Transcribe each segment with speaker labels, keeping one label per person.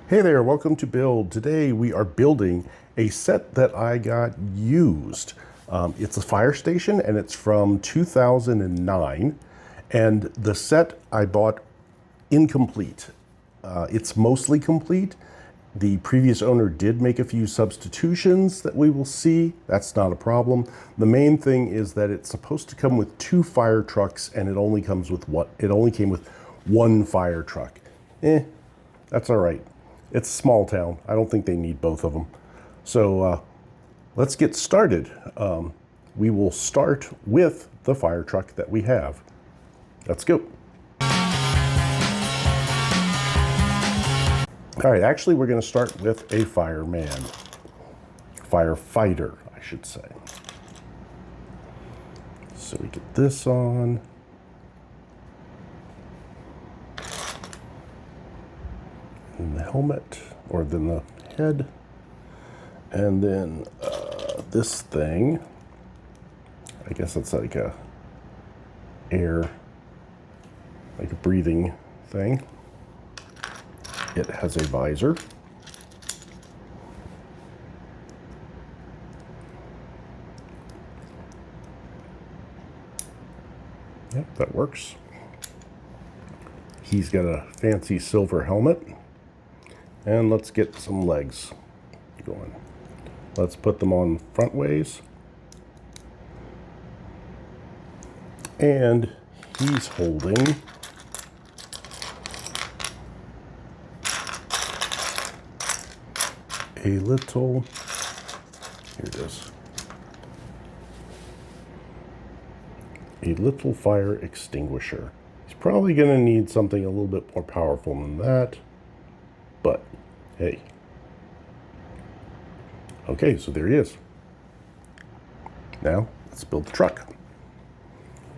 Speaker 1: Hey there, welcome to Build. Today we are building a set that I got used. It's a fire station and it's from 2009, and the set I bought incomplete. It's mostly complete. The previous owner did make a few substitutions that we will see. That's not a problem. The main thing is that it's supposed to come with 2 fire trucks, and it only comes with what? It only came with 1 fire truck. That's all right. It's a small town. I don't think they need both of them. So let's get started. We will start with the fire truck that we have. Let's go. All right, actually we're going to start with a fireman. Firefighter, I should say. So we get this on. And the helmet, or then the head. And then this thing, I guess it's like a air, like a breathing thing. It has a visor. Yep, that works. He's got a fancy silver helmet. And let's get some legs going. Let's put them on front ways. And he's holding a little, here it is, a little fire extinguisher. He's probably going to need something a little bit more powerful than that, but hey. Okay, so there he is. Now, let's build the truck.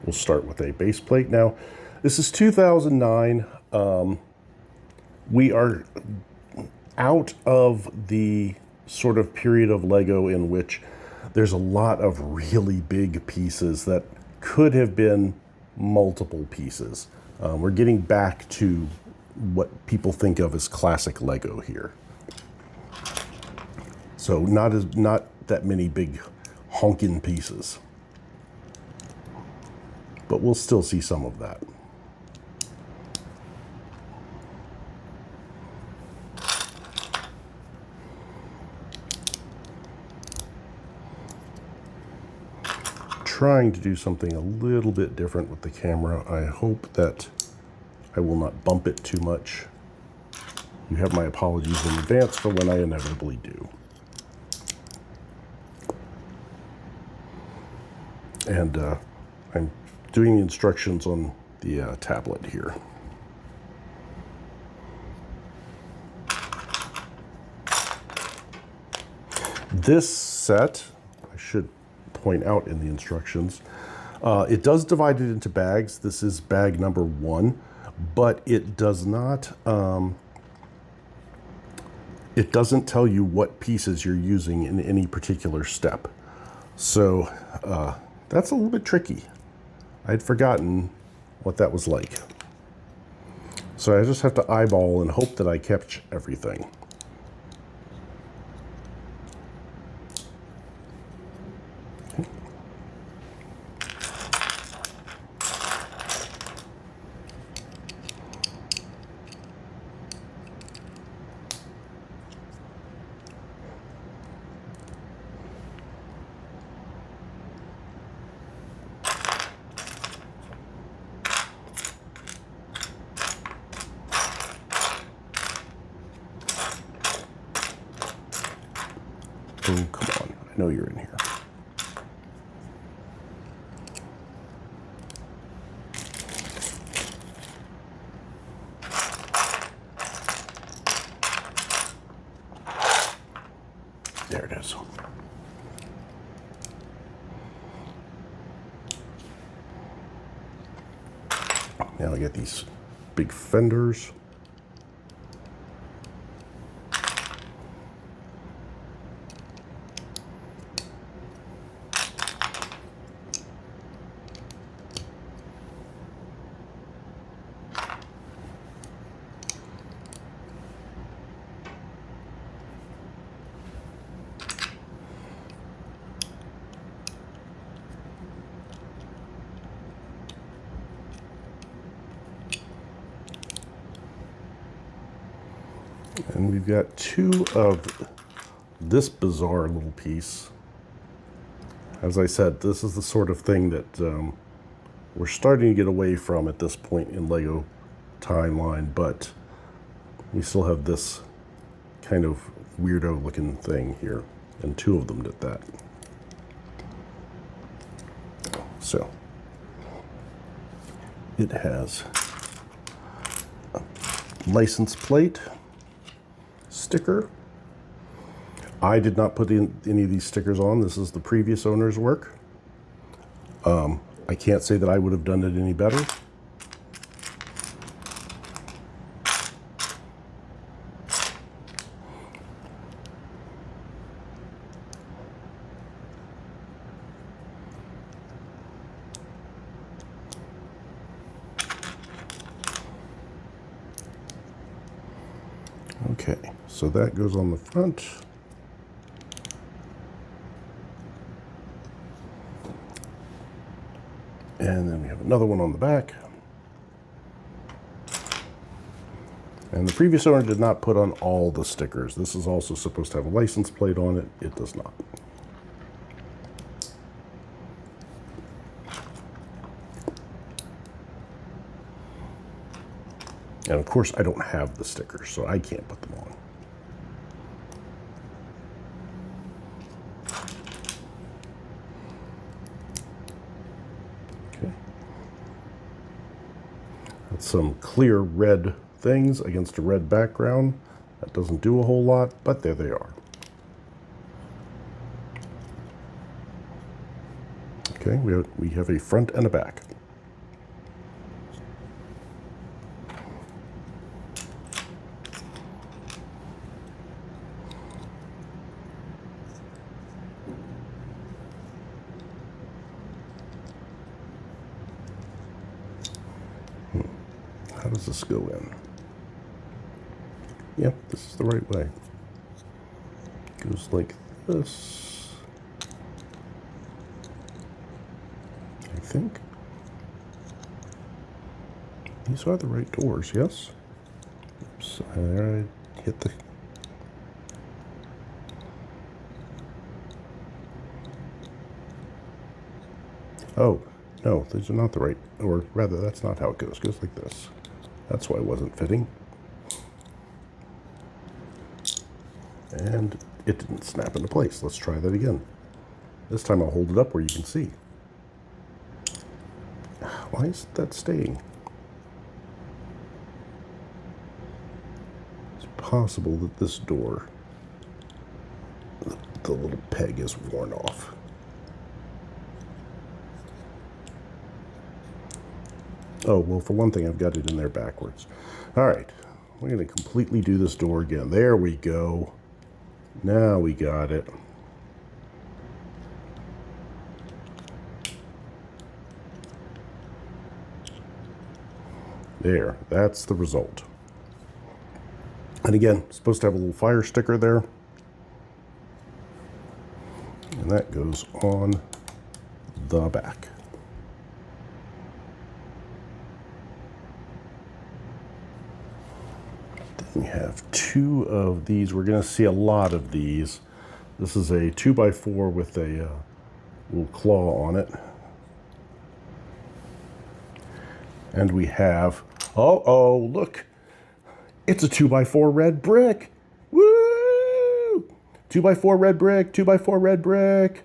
Speaker 1: We'll start with a base plate. Now, this is 2009. We are out of the sort of period of Lego in which there's a lot of really big pieces that could have been multiple pieces. We're getting back to what people think of as classic Lego here. So not that many big honking pieces, but we'll still see some of that. Trying to do something a little bit different with the camera. I hope that I will not bump it too much. You have my apologies in advance for when I inevitably do. And I'm doing the instructions on the tablet here. This set, I should point out in the instructions, it does divide it into bags. This is bag number 1, but it does not, it doesn't tell you what pieces you're using in any particular step. So that's a little bit tricky. I'd forgotten what that was like. So I just have to eyeball and hope that I catch everything. Oh, come on. I know you're in here. There it is. Now I get these big fenders. And we've got two of this bizarre little piece. As I said, this is the sort of thing that we're starting to get away from at this point in Lego timeline, but we still have this kind of weirdo looking thing here, and two of them did that. So it has a license plate, sticker. I did not put in any of these stickers on. This is the previous owner's work. I can't say that I would have done it any better. Okay, so that goes on the front. And then we have another one on the back. And the previous owner did not put on all the stickers. This is also supposed to have a license plate on it. It does not. And of course, I don't have the stickers, so I can't put them on. Okay. That's some clear red things against a red background. That doesn't do a whole lot, but there they are. Okay, we have a front and a back. How does this go in? Yep, this is the right way. It goes like this, I think. These are the right doors, yes? Oops, I hit the... Oh, no, these are not the right, or rather, that's not how it goes. It goes like this. That's why it wasn't fitting. And it didn't snap into place. Let's try that again. This time I'll hold it up where you can see. Why is that staying? It's possible that this door, the little peg is worn off. Oh, well, for one thing, I've got it in there backwards. All right, we're going to completely do this door again. There we go. Now we got it. There, that's the result. And again, it's supposed to have a little fire sticker there. And that goes on the back. We have two of these. We're going to see a lot of these. This is a 2x4 with a little claw on it. And we have, oh, look. It's a 2x4 red brick. Woo! 2x4 red brick, 2x4 red brick.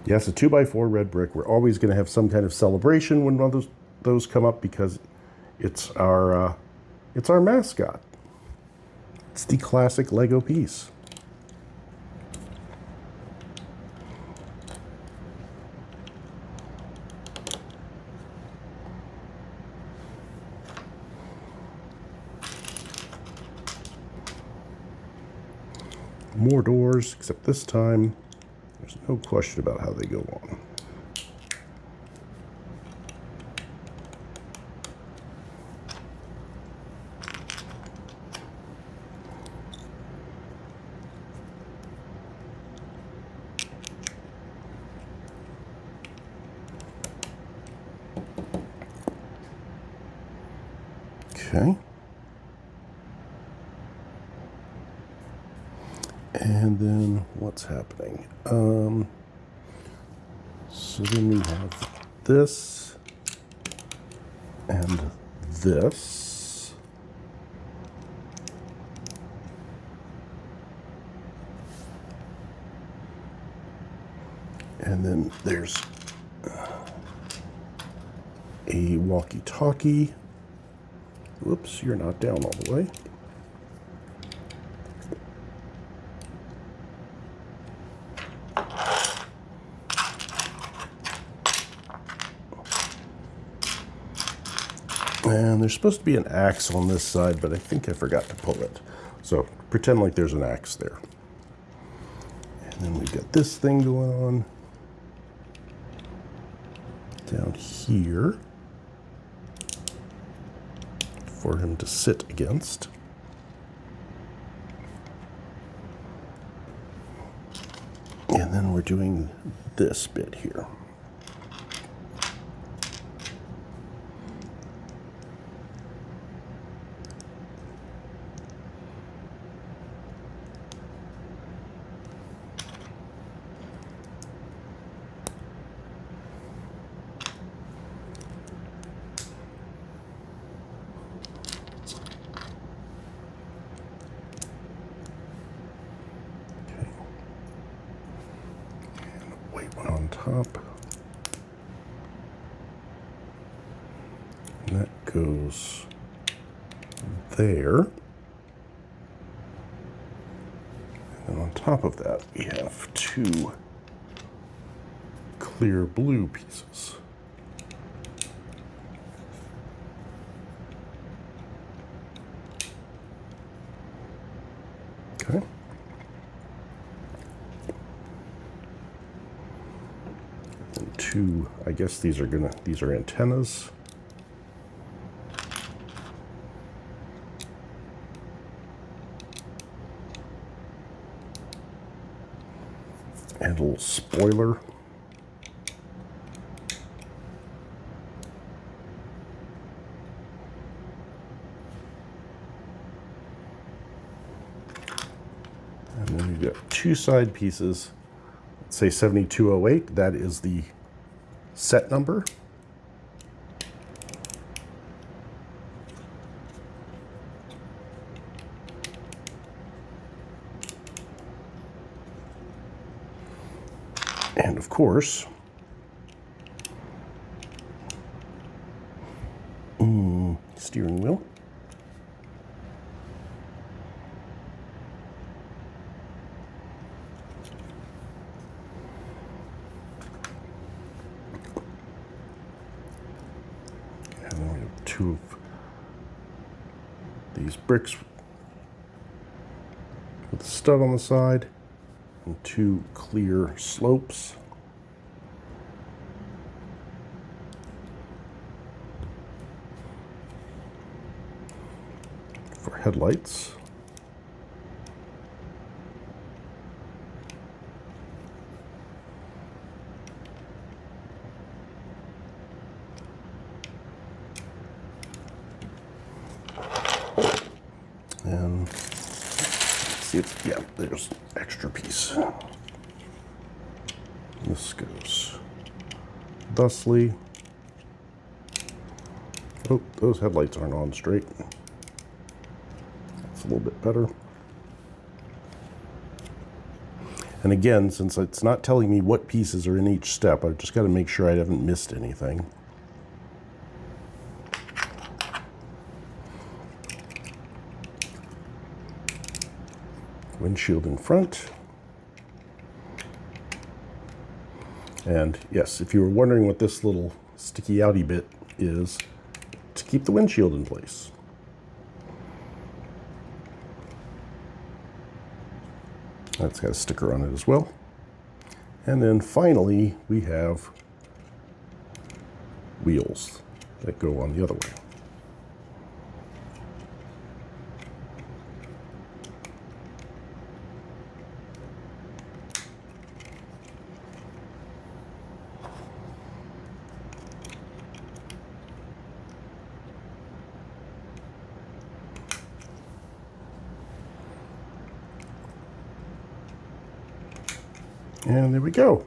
Speaker 1: Yes, a 2x4 red brick. We're always going to have some kind of celebration when one of those come up because it's our mascot. It's the classic Lego piece. More doors, except this time there's no question about how they go on. Okay. And then what's happening? So then we have this and this. And then there's a walkie-talkie. Whoops, you're not down all the way. And there's supposed to be an axe on this side, but I think I forgot to pull it. So pretend like there's an axe there. And then we've got this thing going on down here for him to sit against. And then we're doing this bit here. On top. And that goes there. And on top of that, we have two clear blue pieces. Okay. Two, I guess these are antennas. And a little spoiler. And then we've got two side pieces. Let's say 7208, that is the set number. And of course, steering wheel. And then we have two of these bricks with a stud on the side and two clear slopes. For headlights. And let's see if, yeah, there's extra piece. This goes thusly. Oh, those headlights aren't on straight. That's a little bit better. And again, since it's not telling me what pieces are in each step, I've just got to make sure I haven't missed anything. Windshield in front. And yes, if you were wondering what this little sticky outy bit is, to keep the windshield in place. That's got a sticker on it as well. And then finally, we have wheels that go on the other way. And there we go.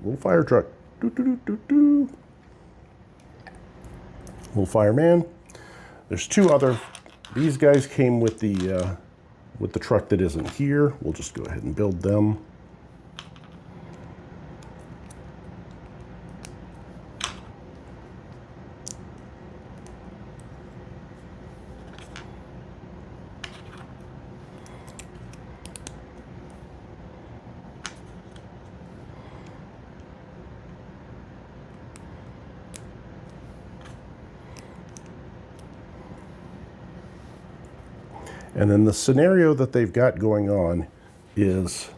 Speaker 1: Little fire truck. Doo, doo, doo, doo, doo. Little fireman. There's two other. These guys came with the truck that isn't here. We'll just go ahead and build them. And then the scenario that they've got going on is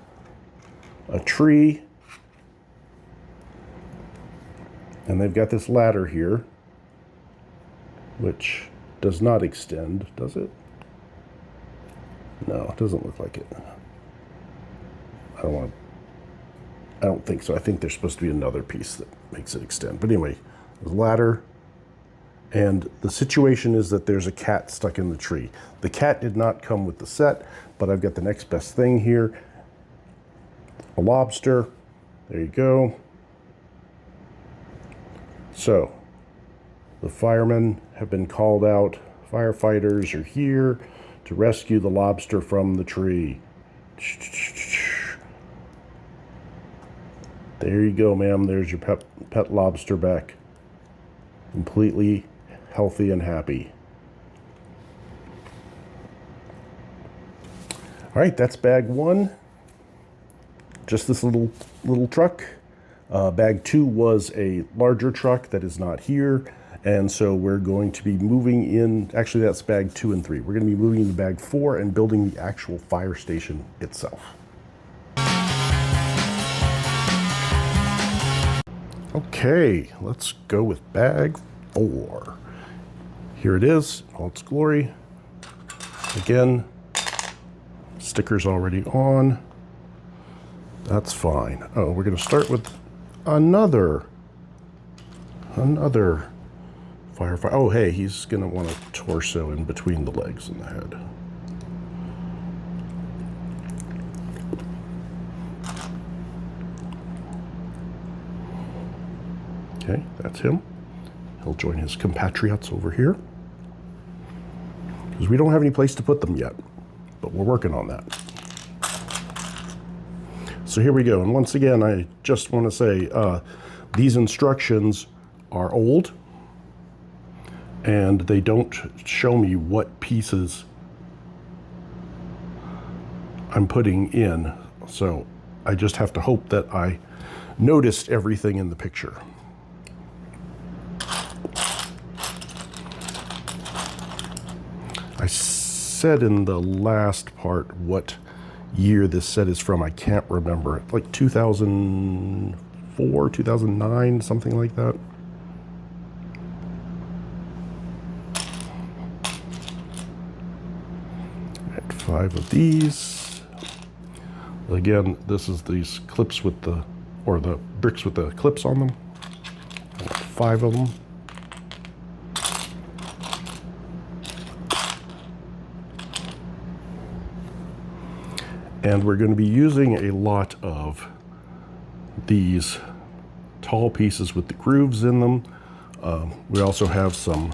Speaker 1: a tree, and they've got this ladder here, which does not extend, does it? No, it doesn't look like it. I don't think so. I think there's supposed to be another piece that makes it extend. But anyway, there's a ladder. And the situation is that there's a cat stuck in the tree. The cat did not come with the set, but I've got the next best thing here. A lobster. There you go. So, the firemen have been called out. Firefighters are here to rescue the lobster from the tree. There you go, ma'am. There's your pet lobster back. Completely healthy and happy. All right, that's bag one. Just this little truck. Bag two was a larger truck that is not here. And so we're going to be moving in, actually that's bag 2 and 3. We're going to be moving into bag 4 and building the actual fire station itself. Okay, let's go with bag 4. Here it is, all its glory. Again, stickers already on. That's fine. Oh, we're going to start with another firefighter. Oh, hey, he's going to want a torso in between the legs and the head. Okay, that's him. He'll join his compatriots over here. Because we don't have any place to put them yet, but we're working on that. So here we go. And once again, I just want to say these instructions are old and they don't show me what pieces I'm putting in. So I just have to hope that I noticed everything in the picture. I said in the last part what year this set is from. I can't remember. Like 2004, 2009, something like that. Add 5 of these. Again, this is these clips with the, or the bricks with the clips on them. 5 of them. And we're going to be using a lot of these tall pieces with the grooves in them. We also have some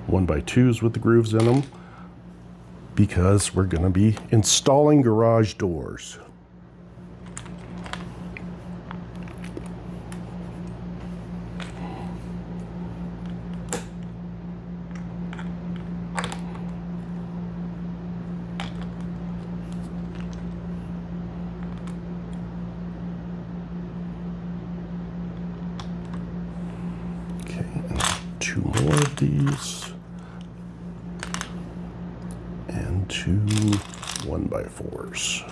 Speaker 1: 1x2s with the grooves in them because we're going to be installing garage doors. Two more of these, and 2 1x4s.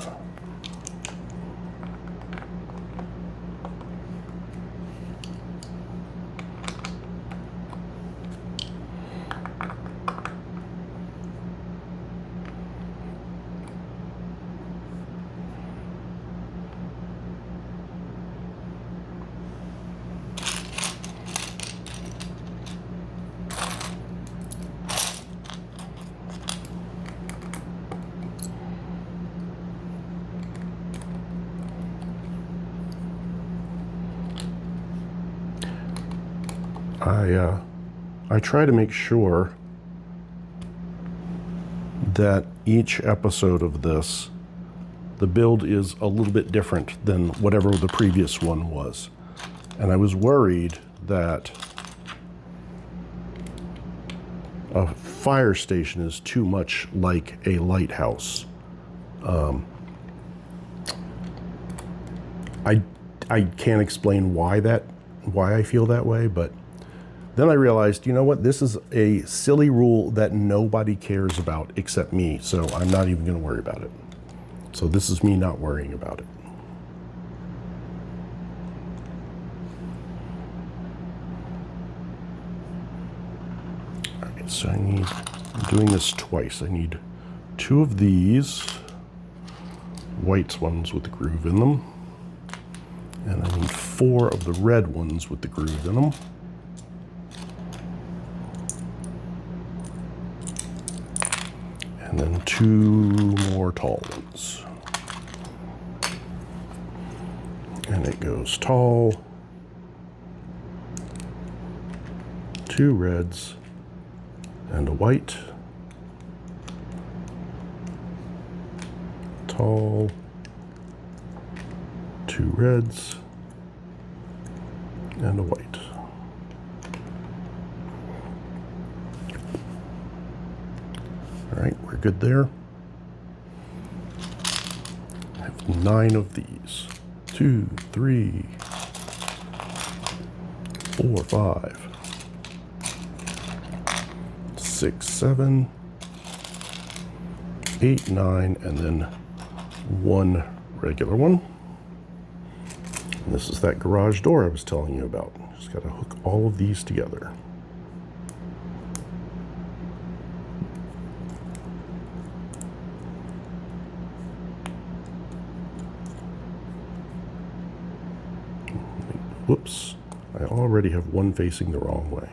Speaker 1: I try to make sure that each episode of this, the build is a little bit different than whatever the previous one was. And I was worried that a fire station is too much like a lighthouse. I can't explain why I feel that way, but then I realized, you know what, this is a silly rule that nobody cares about except me, so I'm not even going to worry about it. So this is me not worrying about it. All right, so I'm doing this twice. I need 2 of these white ones with the groove in them. And I need 4 of the red ones with the groove in them. And then 2 more tall ones. And it goes tall, 2 reds, and a white. Tall, 2 reds, and a white. All right, we're good there. I have 9 of these. 2, 3, 4, 5, 6, 7, 8, 9, and then 1 regular one. And this is that garage door I was telling you about. Just got to hook all of these together. Whoops, I already have one facing the wrong way.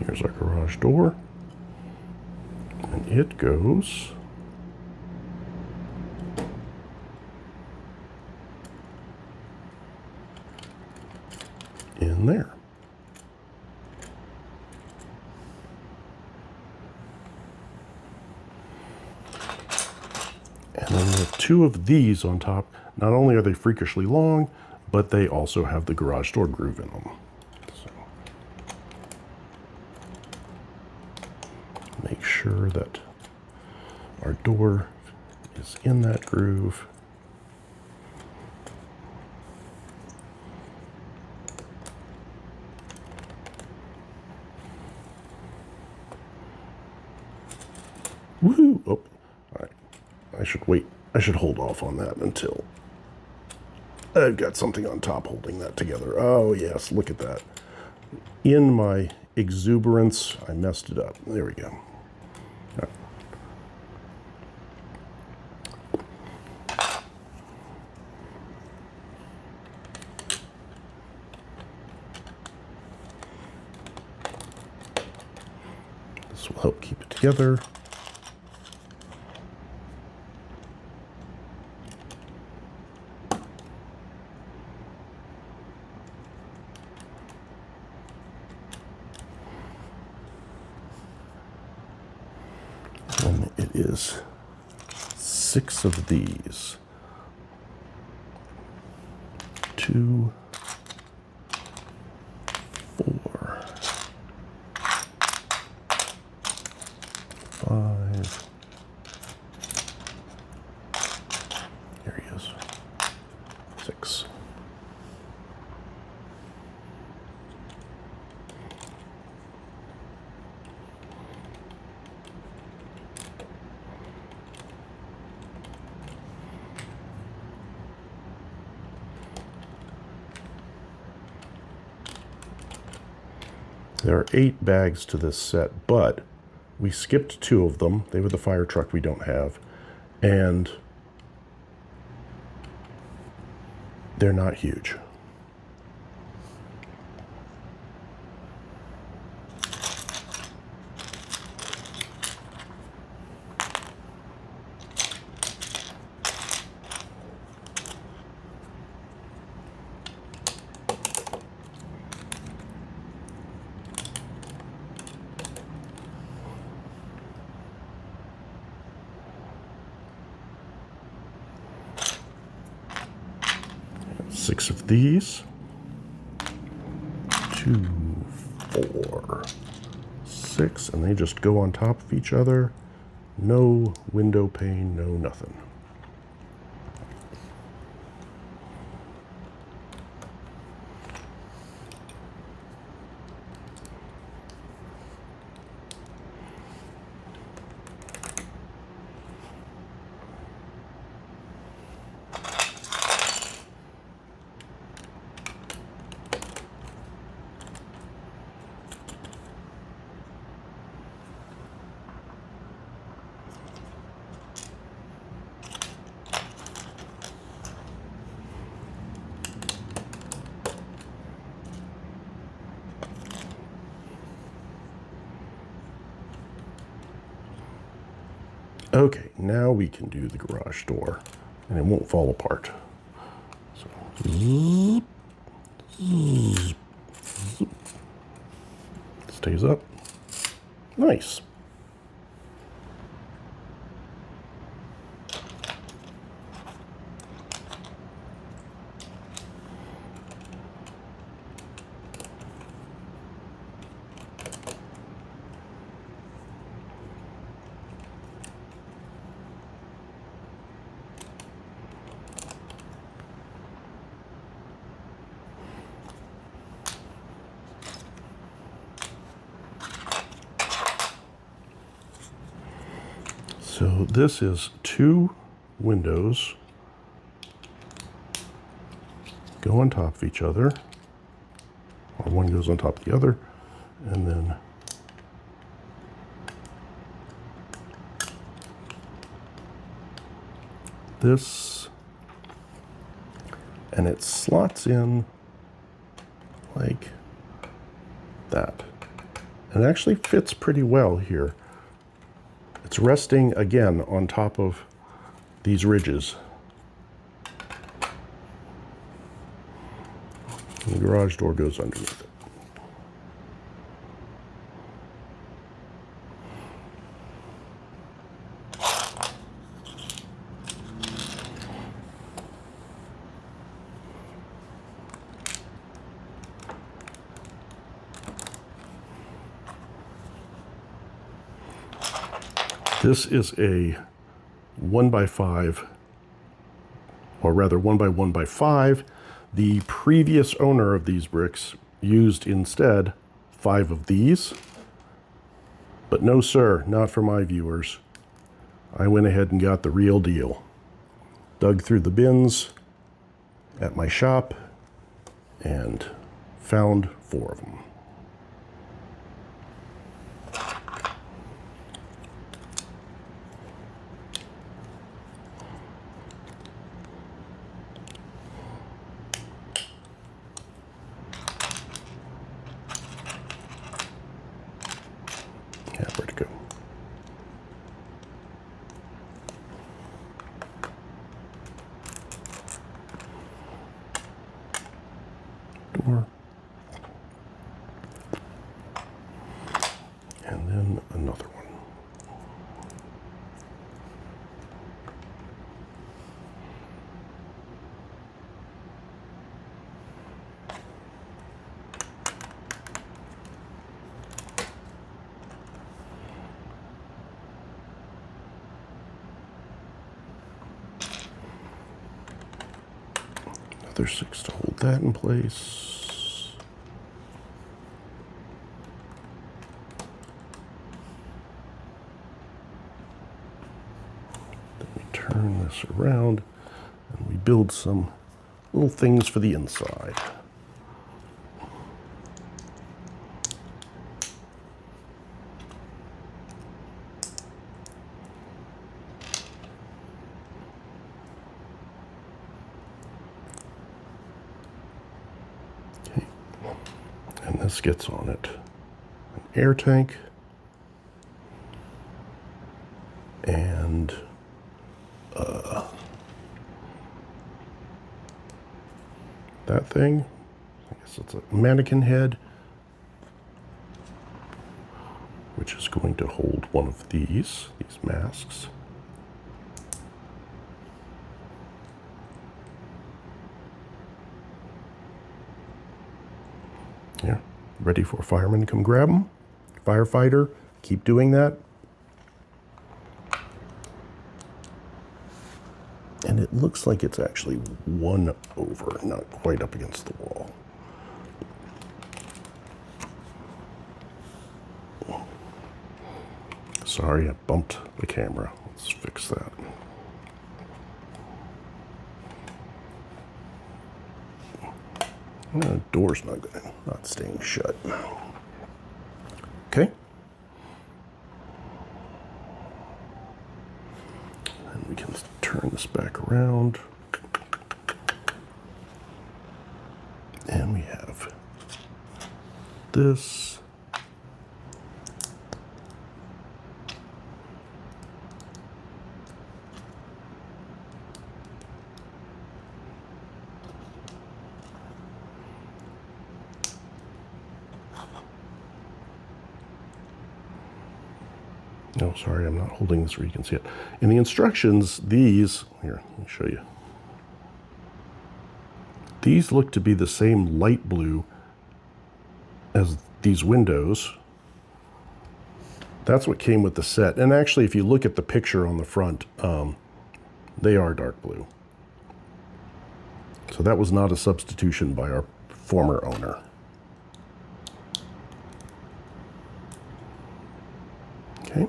Speaker 1: Here's our garage door, and it goes in there. And then we have 2 of these on top. Not only are they freakishly long, but they also have the garage door groove in them. Make sure that our door is in that groove. Woohoo! Oh, all right. I should wait. I should hold off on that until I've got something on top holding that together. Oh yes, look at that. In my exuberance, I messed it up. There we go. This will help keep it together. And it is 6 of these. 2, 4, 5. There he is. 6. There are 8 bags to this set, but we skipped 2 of them. They were the fire truck we don't have, and they're not huge. Six of these. 2, 4, 6, and they just go on top of each other. No window pane, no nothing. Okay, now we can do the garage door, and it won't fall apart. So, zoop, zoop, zoop. Stays up. Nice. So this is 2 windows go on top of each other, or one goes on top of the other, and then this, and it slots in like that. And it actually fits pretty well here. It's resting again on top of these ridges. And the garage door goes underneath it. This is a 1x5, or rather 1x1x5. The previous owner of these bricks used instead 5 of these. But no sir, not for my viewers. I went ahead and got the real deal. Dug through the bins at my shop and found 4 of them. Yeah, where'd it go? Door. And then another one. Another 6 to hold that in place. Then we turn this around and we build some little things for the inside. gaskets on it, an air tank, and that thing. I guess it's a mannequin head, which is going to hold one of these masks. Yeah, ready for a fireman to come grab them. Firefighter, keep doing that. And it looks like it's actually one over, not quite up against the wall. Sorry, I bumped the camera. Let's fix that. The door's not staying shut. Okay. And we can turn this back around. And we have this. No, sorry, I'm not holding this where you can see it. In the instructions, these, here, let me show you. These look to be the same light blue as these windows. That's what came with the set. And actually, if you look at the picture on the front, they are dark blue. So that was not a substitution by our former owner. Okay.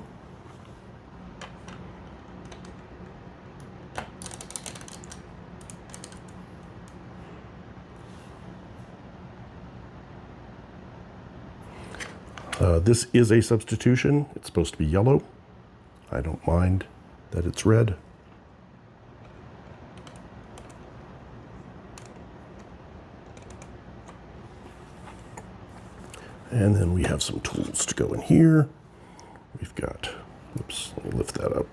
Speaker 1: This is a substitution. It's supposed to be yellow. I don't mind that it's red. And then we have some tools to go in here. We've got, oops, let me lift that up.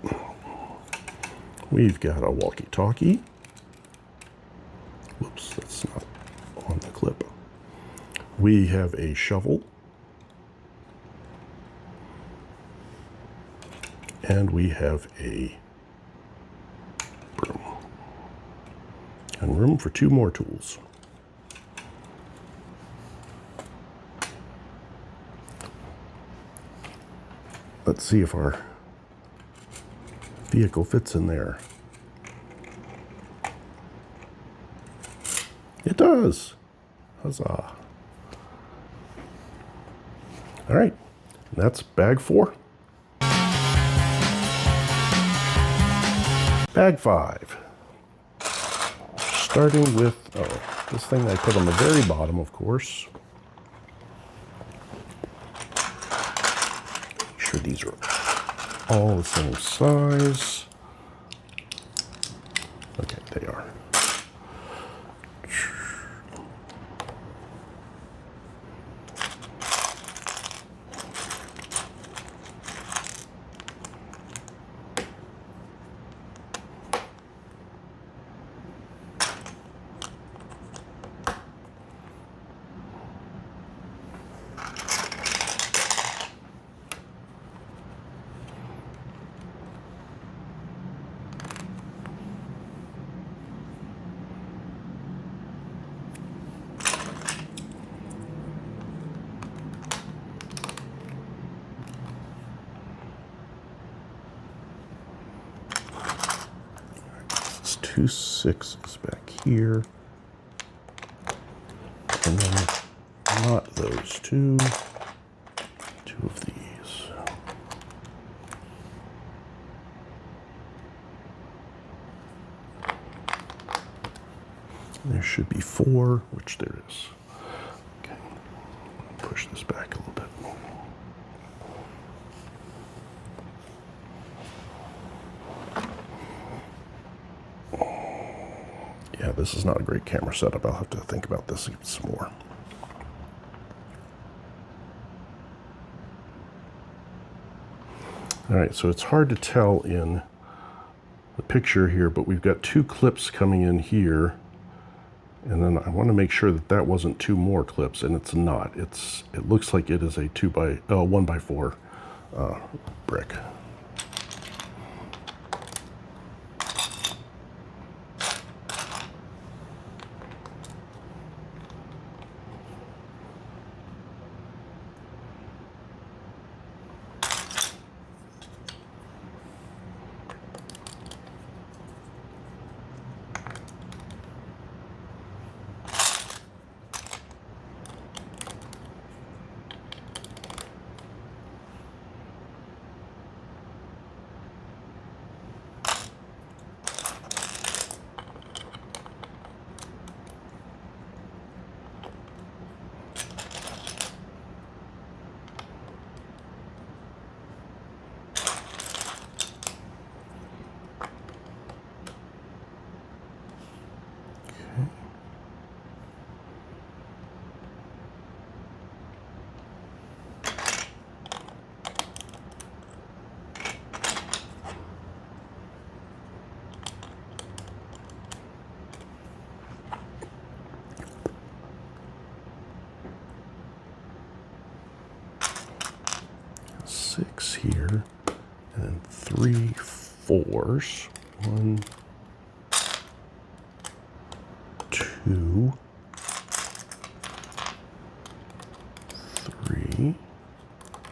Speaker 1: We've got a walkie-talkie. Whoops, that's not on the clip. We have a shovel. And we have a broom. And room for 2 more tools. Let's see if our vehicle fits in there. It does. Huzzah. All right, that's bag 4. Bag 5. Starting with, this thing I put on the very bottom, of course. Make sure these are all the same size. Okay, they are. It's 2 6s back here. And then not those 2. 2 of these. There should be 4, which there is. Okay, push this back a little bit. Yeah, this is not a great camera setup. I'll have to think about this some more. All right, so it's hard to tell in the picture here, but we've got 2 clips coming in here. And then I want to make sure that that wasn't 2 more clips, and it's not. It looks like it is a 1x4 brick. Six here, and then 3 4s. 1, 2, 3,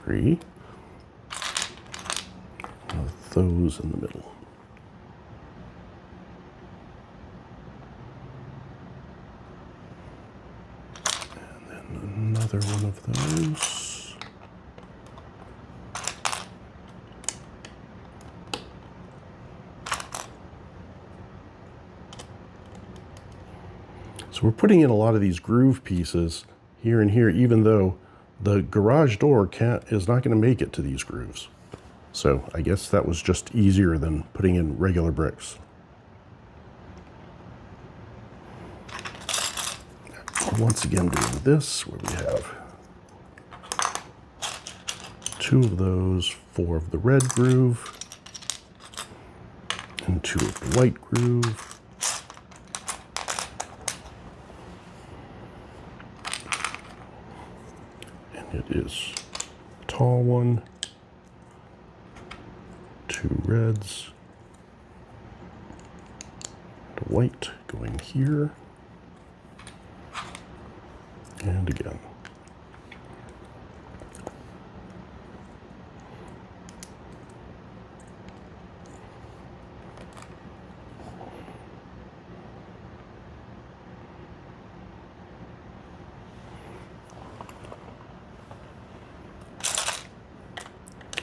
Speaker 1: 3. Those in the middle. And then another one of those. So we're putting in a lot of these groove pieces here and here, even though the garage door is not going to make it to these grooves. So I guess that was just easier than putting in regular bricks. Once again doing this, where we have 2 of those, 4 of the red groove, and 2 of the white groove. It is a tall one, 2 reds, and a white going here, and again.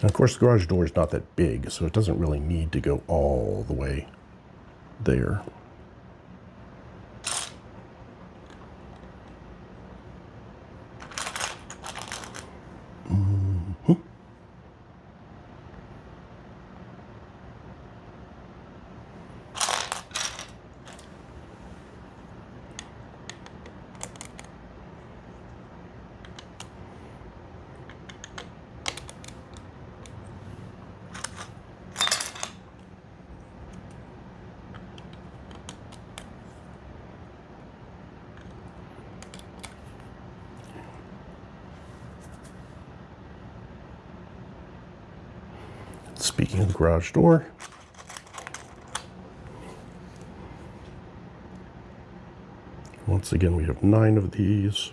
Speaker 1: And of course, the garage door is not that big, so it doesn't really need to go all the way there. Speaking of the garage door, once again we have 9 of these.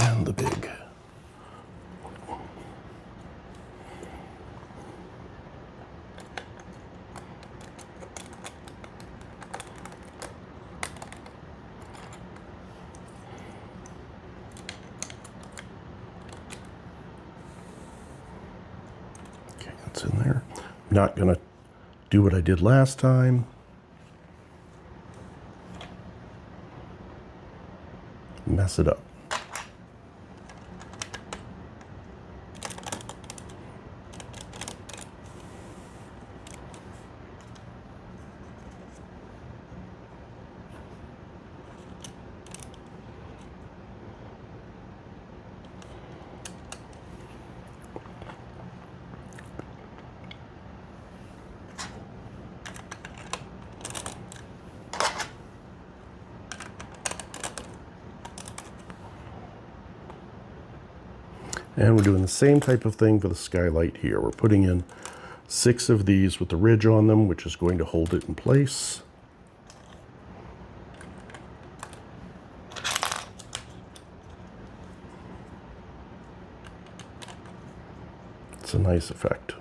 Speaker 1: and the big. Okay, that's in there. I'm not gonna do what I did last time. Mess it up. And we're doing the same type of thing for the skylight here. We're putting in 6 of these with the ridge on them, which is going to hold it in place. It's a nice effect.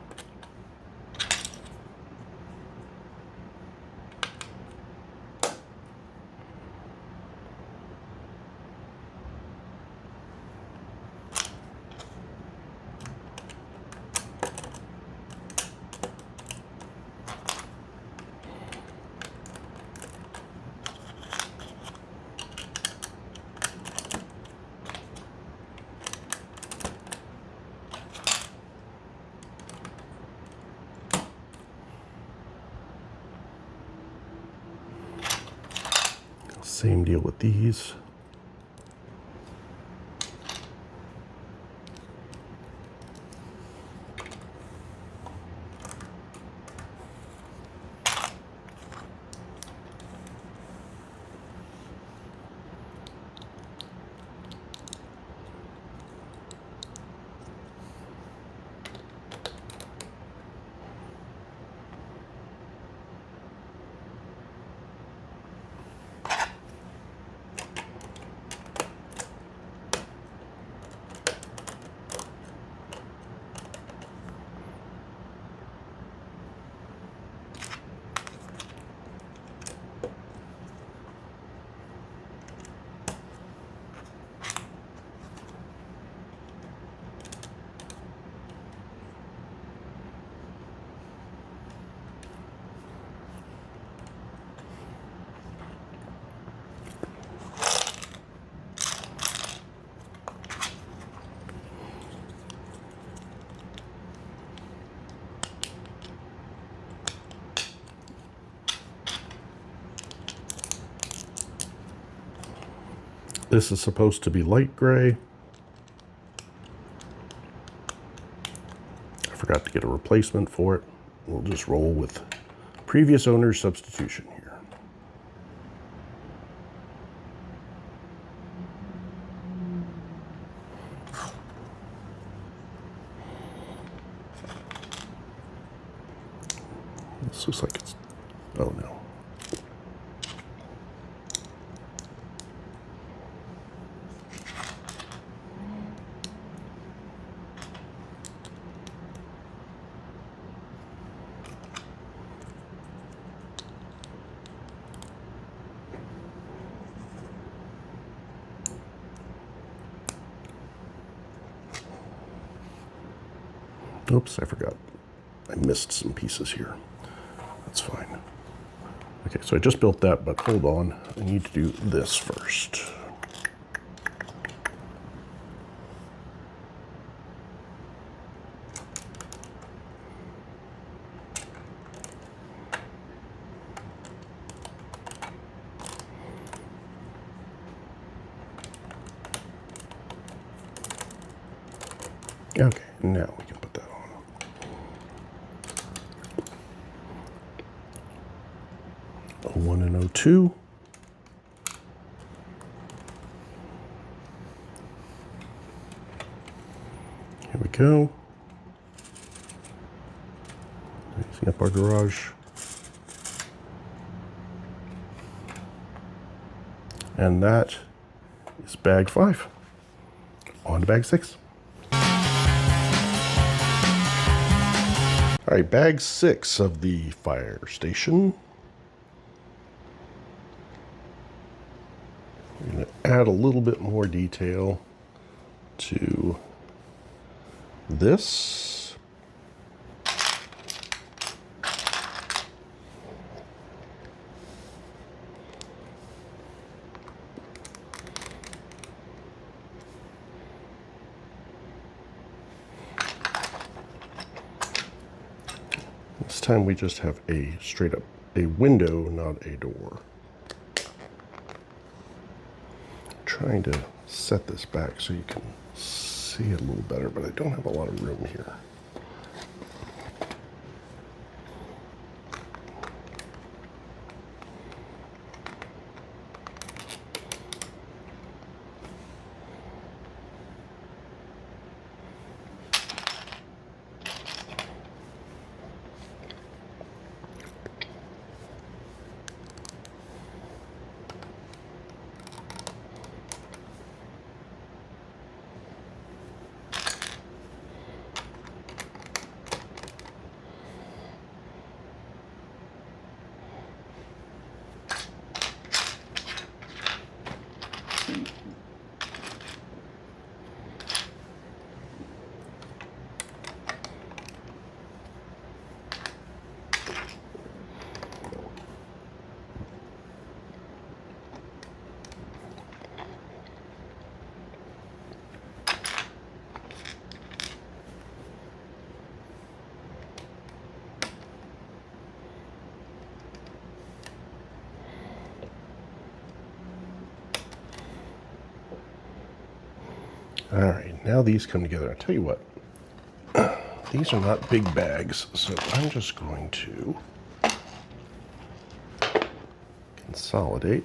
Speaker 1: Same deal with these. This is supposed to be light gray. I forgot to get a replacement for it. We'll just roll with previous owner's substitution here. This looks like it's, oh no. Oops, I forgot. I missed some pieces here. That's fine. Okay, so I just built that, but hold on. I need to do this first. Okay, now we can put that on. O1 and O2. Here we go. Raising up our garage. And that is bag 5. On to bag 6. All right, bag 6 of the fire station. We're going to add a little bit more detail to this. This time we just have a straight up a window, not a door. Trying to set this back so you can see it a little better, but I don't have a lot of room here. All right, now these come together. I tell you what, these are not big bags, so I'm just going to consolidate.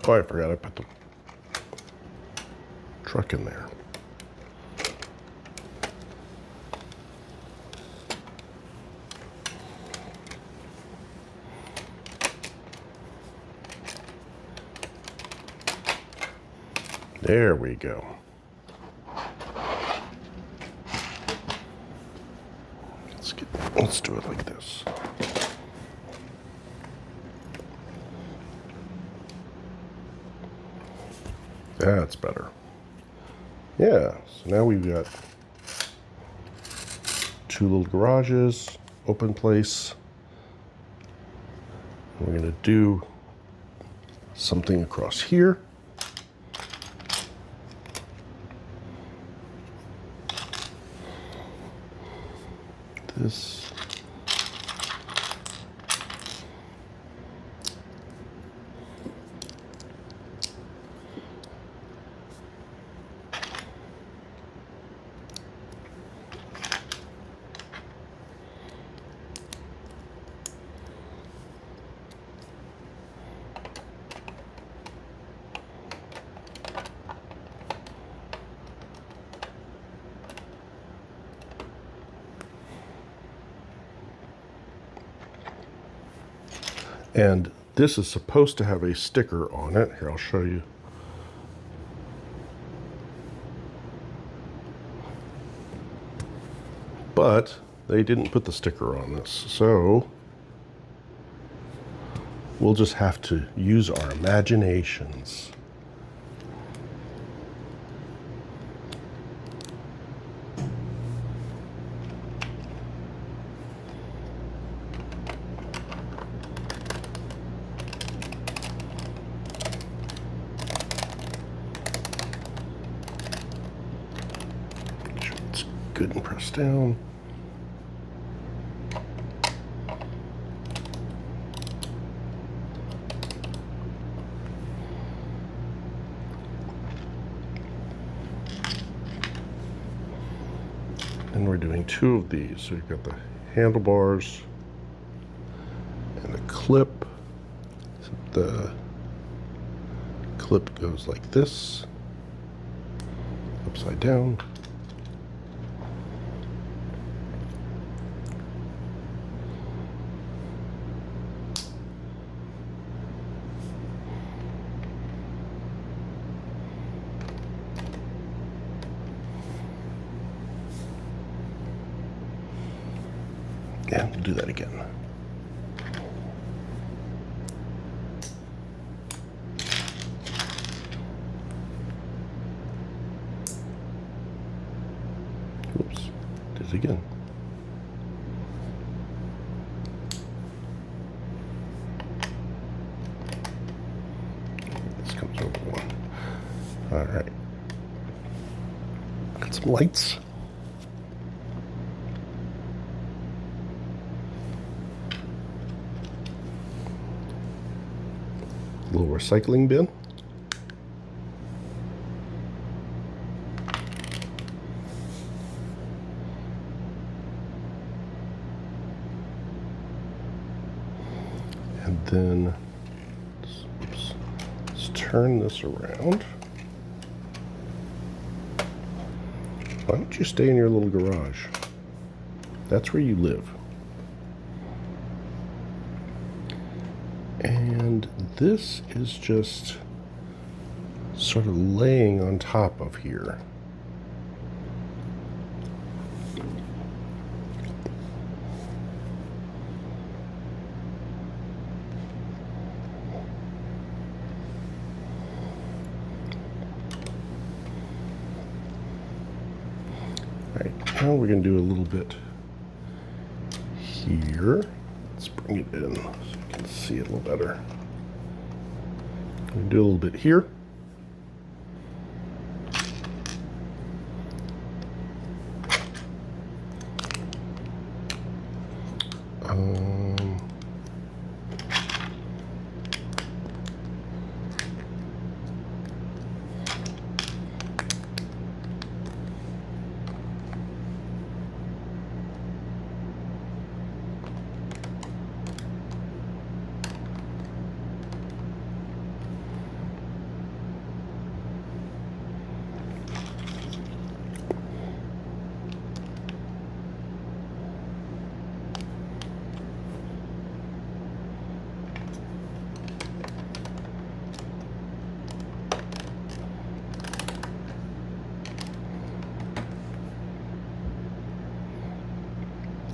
Speaker 1: Oh, I forgot I put the truck in there. There we go. Let's do it like this. That's better. Yeah, so now we've got 2 little garages, open place. We're going to do something across here. This. And this is supposed to have a sticker on it. Here, I'll show you. But they didn't put the sticker on this, so we'll just have to use our imaginations. Good and press down. And we're doing 2 of these. So you've got the handlebars and a clip. So the clip goes like this, upside down. And we'll do that again. Oops, did it again. This comes over one. All right. Got some lights. A little recycling bin. And then, oops, let's turn this around. Why don't you stay in your little garage? That's where you live. And this is just sort of laying on top of here. All right, now we're going to do a little bit here. Let's bring it in so you can see it a little better. We'll do a little bit here.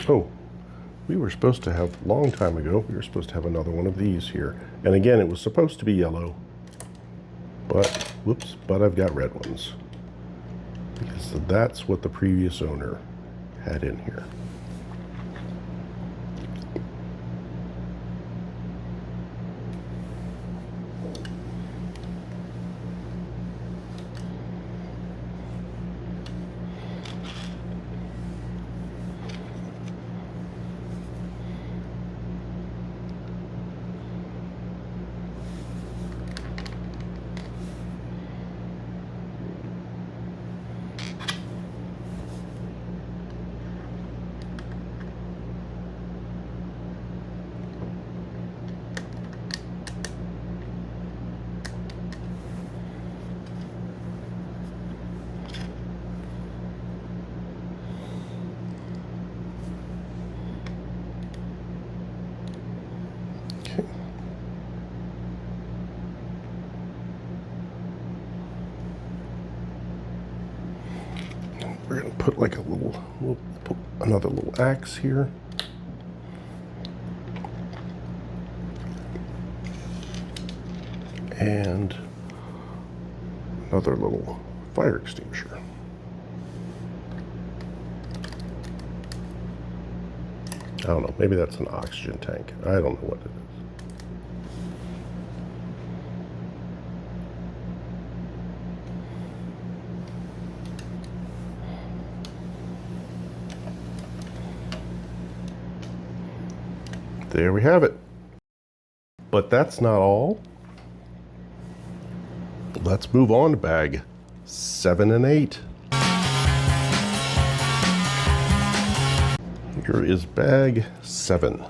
Speaker 1: Oh, we were supposed to have, a long time ago, we were supposed to have another one of these here. And again, it was supposed to be yellow, but, whoops, but I've got red ones. Because that's what the previous owner had in here. We're going to put like a we'll put another little axe here. And another little fire extinguisher. I don't know, maybe that's an oxygen tank. I don't know what it is. There we have it. But that's not all. Let's move on to bag 7 and 8. Here is bag 7.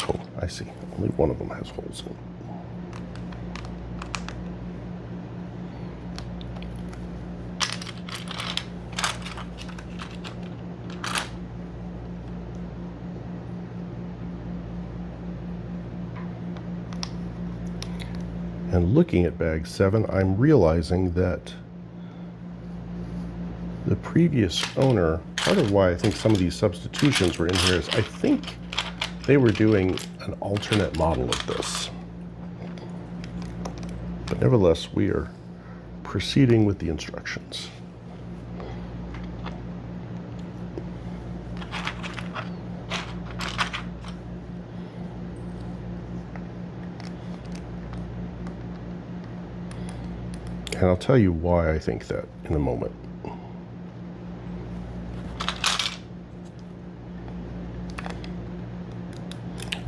Speaker 1: Oh, I see. Only one of them has holes in it. And looking at bag 7, I'm realizing that the previous owner, part of why I think some of these substitutions were in here is I think they were doing an alternate model of this. But nevertheless, we are proceeding with the instructions. And I'll tell you why I think that in a moment.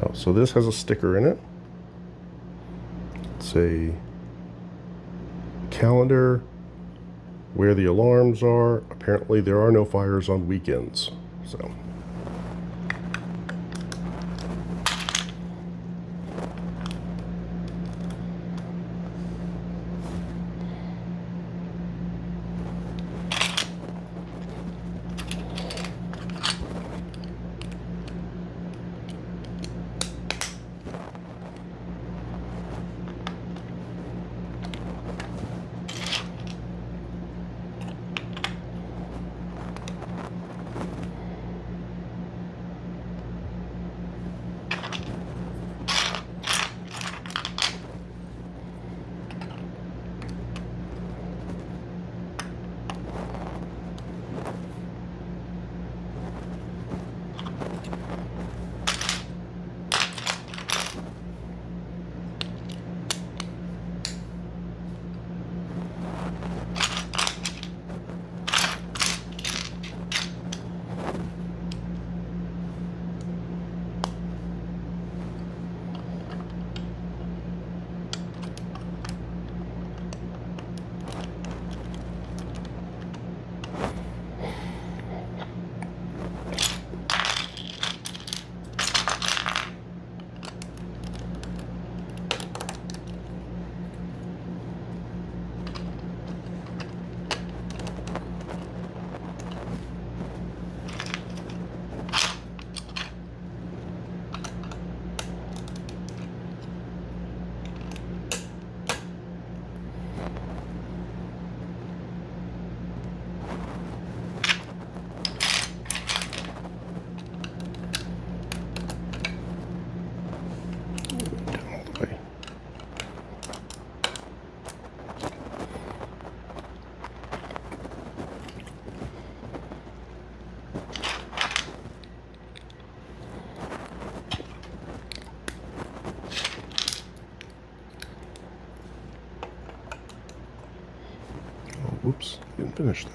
Speaker 1: Oh, so this has a sticker in it. It's a calendar where the alarms are. Apparently there are no fires on weekends. So whoops, didn't finish that.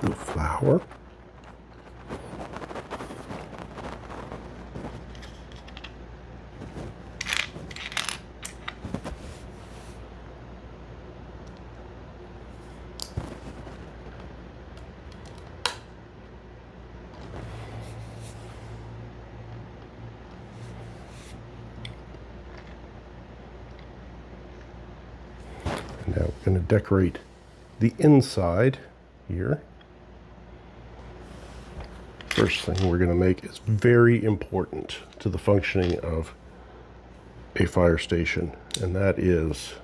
Speaker 1: Little flower. going to decorate the inside here. First thing we're going to make is very important to the functioning of a fire station, and that is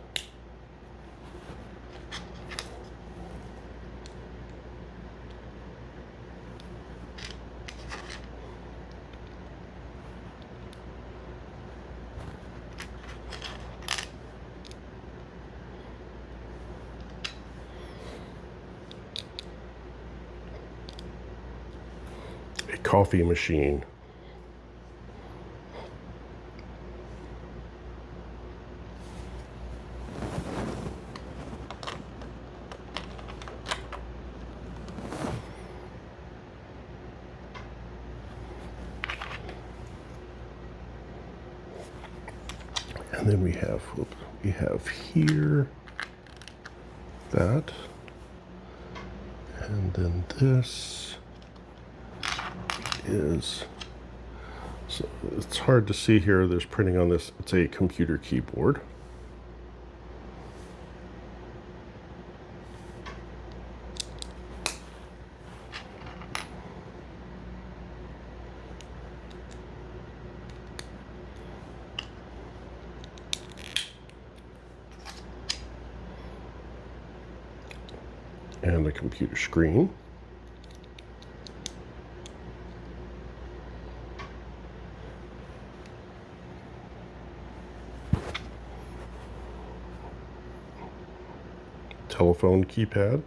Speaker 1: a coffee machine. And then we have here that, and then this is, so it's hard to see here, there's printing on this, it's a computer keyboard. And the computer screen. Telephone keypad.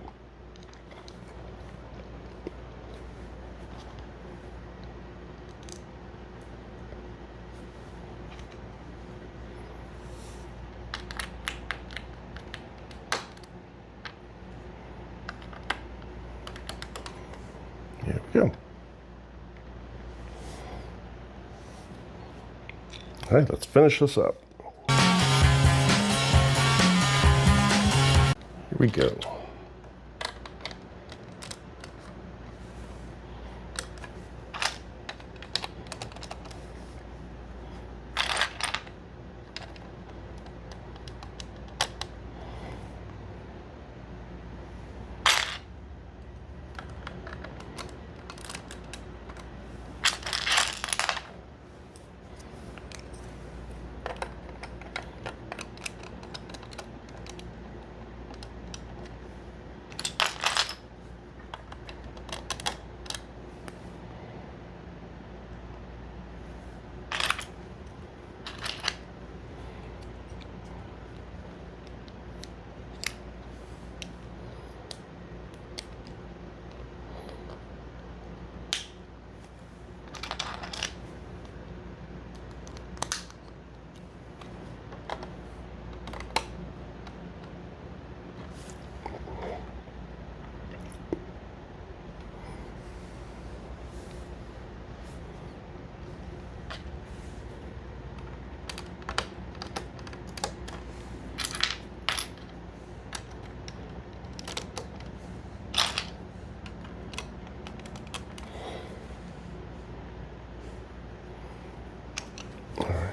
Speaker 1: There we go. All right, let's finish this up. Here we go.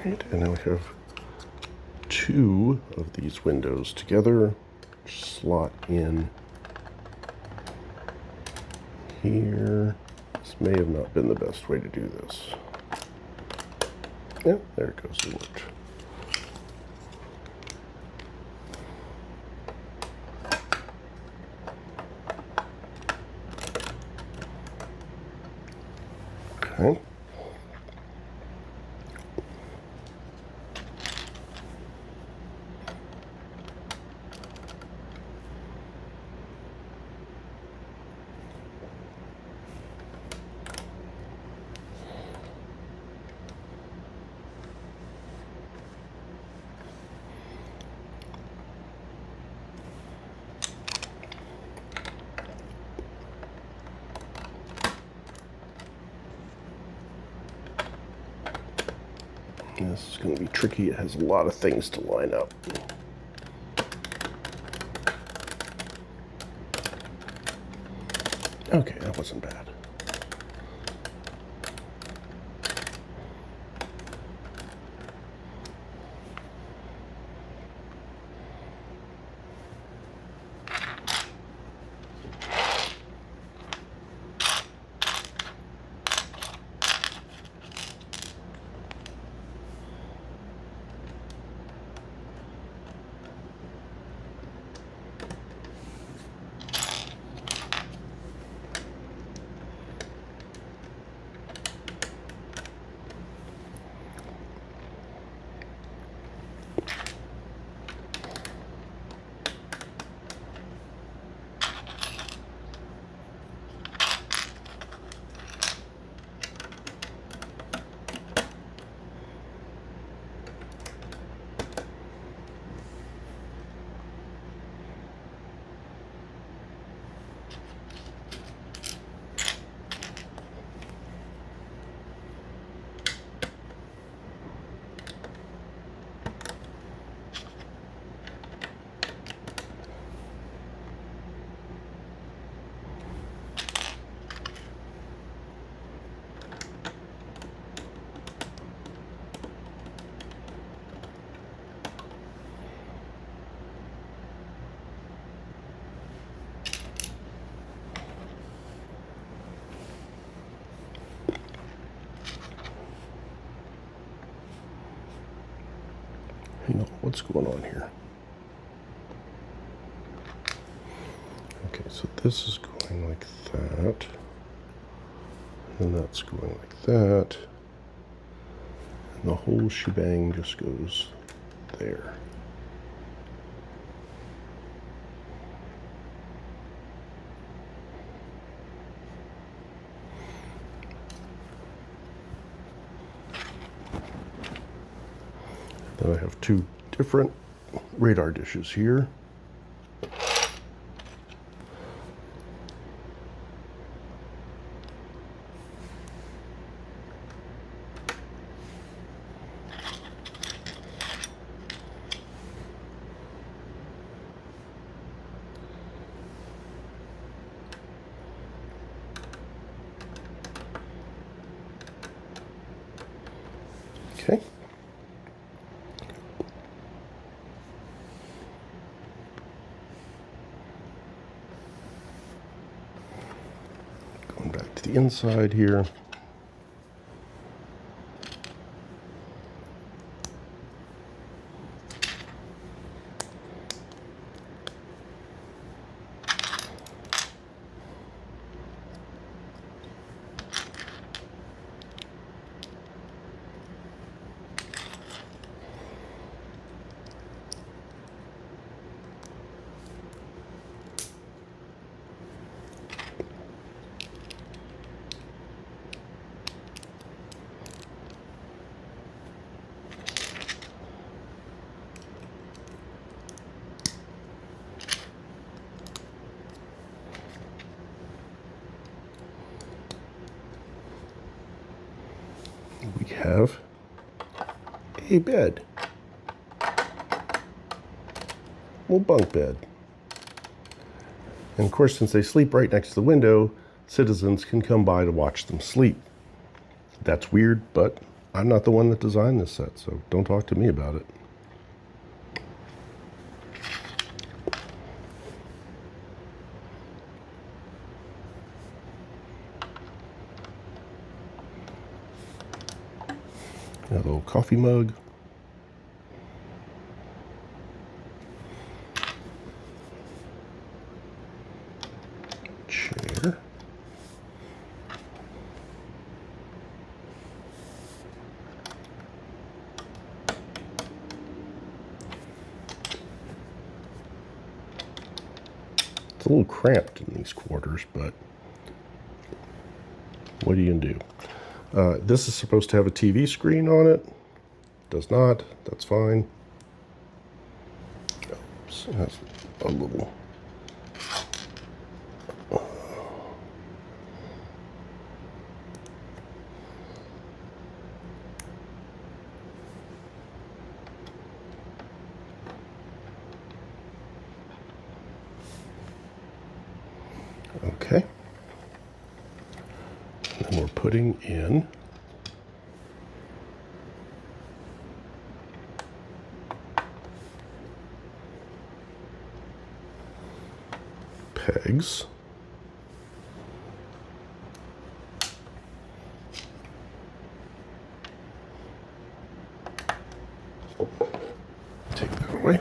Speaker 1: Right, and now we have two of these windows together, slot in here. This may have not been the best way to do this. Yeah, there it goes, it worked. Okay. This is going to be tricky. It has a lot of things to line up. Okay, that wasn't bad. you know, what's going on here? Okay, so this is going like that, and that's going like that, and the whole shebang just goes there. Then I have two different radar dishes here. Okay. Going back to the inside here. We have a bed, little bunk bed. And of course, since they sleep right next to the window, citizens can come by to watch them sleep. That's weird, but I'm not the one that designed this set, so don't talk to me about it. A little coffee mug. Chair. It's a little cramped in these quarters, but what are you gonna do? This is supposed to have a TV screen on it. Does not. That's fine. Oops, it has a little. Okay. And then we're putting in pegs. Take that away.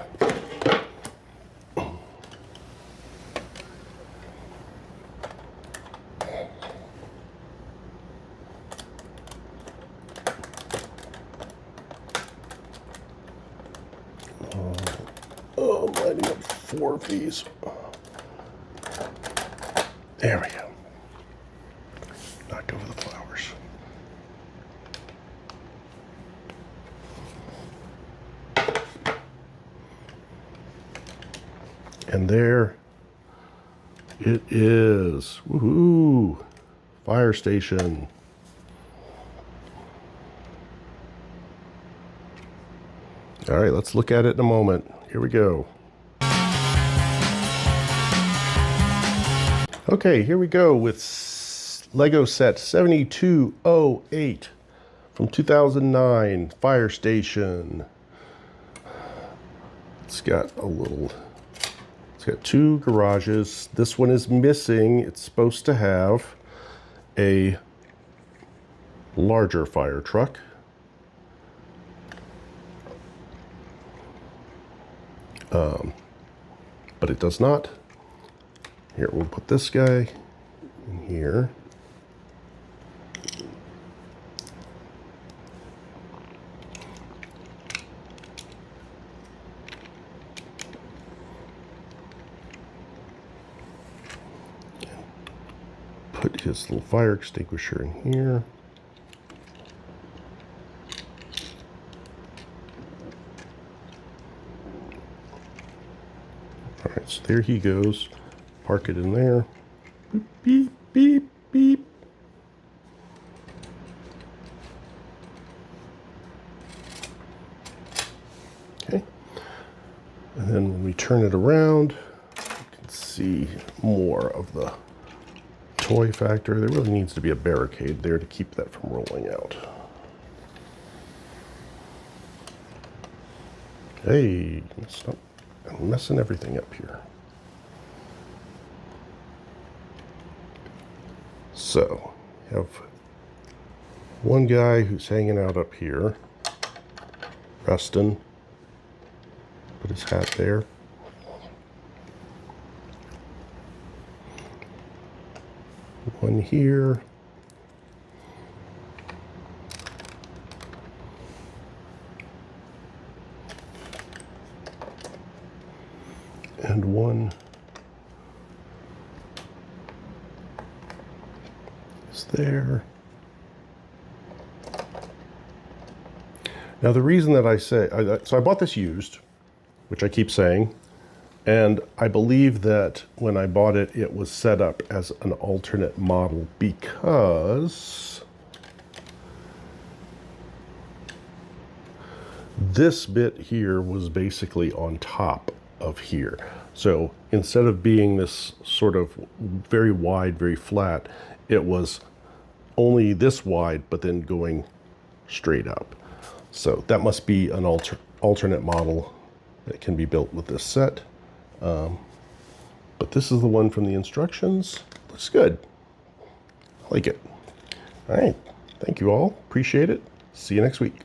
Speaker 1: Oh, I'm lining up 4 of these. There we go. Knocked over the flowers. And there it is. Woohoo! Fire station. All right, let's look at it in a moment. Here we go. Okay, here we go with Lego set 7208 from 2009, Fire Station. It's got 2 garages. This one is missing. It's supposed to have a larger fire truck. but it does not. Here, we'll put this guy in here. Put his little fire extinguisher in here. All right, so there he goes. Park it in there. Beep, beep, beep. Okay. And then when we turn it around, you can see more of the toy factor. There really needs to be a barricade there to keep that from rolling out. Hey, stop messing everything up here. So, you have one guy who's hanging out up here, Preston. Put his hat there. One here. And one is there. Now the reason that I say, so I bought this used, which I keep saying, and I believe that when I bought it, it was set up as an alternate model because this bit here was basically on top of here. So instead of being this sort of very wide, very flat, it was only this wide, but then going straight up. So that must be an alternate model that can be built with this set. But this is the one from the instructions. Looks good. I like it. All right. Thank you all. Appreciate it. See you next week.